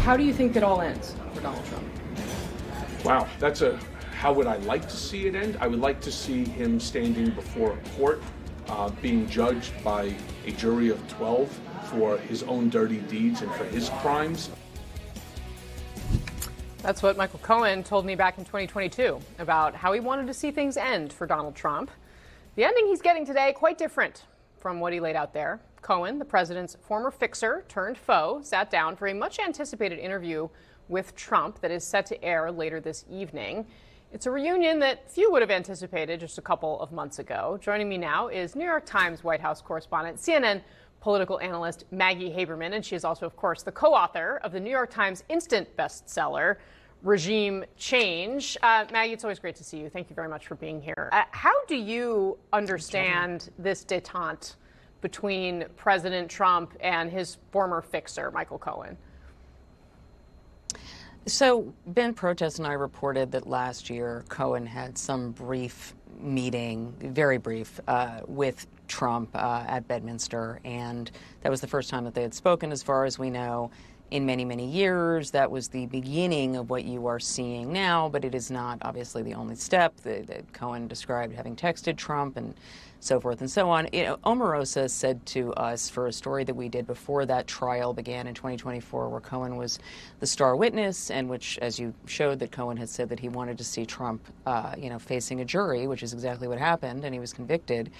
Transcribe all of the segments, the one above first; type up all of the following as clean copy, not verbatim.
How do you think it all ends for Donald Trump? Wow, how would I like to see it end? I would like to see him standing before a court, being judged by a jury of 12 for his own dirty deeds and for his crimes. That's what Michael Cohen told me back in 2022 about how he wanted to see things end for Donald Trump. The ending he's getting today, quite different from what he laid out there. Cohen, the president's former fixer turned foe, sat down for a much anticipated interview with Trump that is set to air later this evening. It's a reunion that few would have anticipated just a couple of months ago. Joining me now is New York Times White House correspondent, CNN political analyst Maggie Haberman, and she is also, of course, the co-author of the New York Times instant bestseller, Regime Change. Maggie, it's always great to see you. Thank you very much for being here. How do you understand this détente between President Trump and his former fixer, Michael Cohen? So Ben Protest and I reported that last year Cohen had some brief meeting, very brief, with Trump at Bedminster, and that was the first time that they had spoken, as far as we know, in many, many years. That was the beginning of what you are seeing now, but it is not obviously the only step. That Cohen described having texted Trump and so forth and so on. You know, Omarosa said to us for a story that we did before that trial began in 2024, where Cohen was the star witness, and which, as you showed, that Cohen had said that he wanted to see Trump, facing a jury, which is exactly what happened, and he was convicted.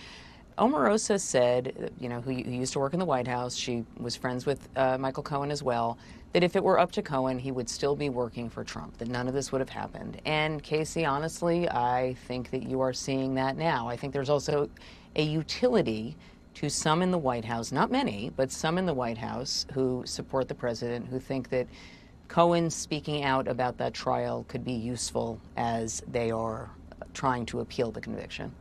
Omarosa said, who used to work in the White House, she was friends with Michael Cohen as well, that if it were up to Cohen, he would still be working for Trump, that none of this would have happened. And Casey, honestly, I think that you are seeing that now. I think there's also a utility to some in the White House, not many, but some in the White House who support the president, who think that Cohen speaking out about that trial could be useful as they are trying to appeal the conviction.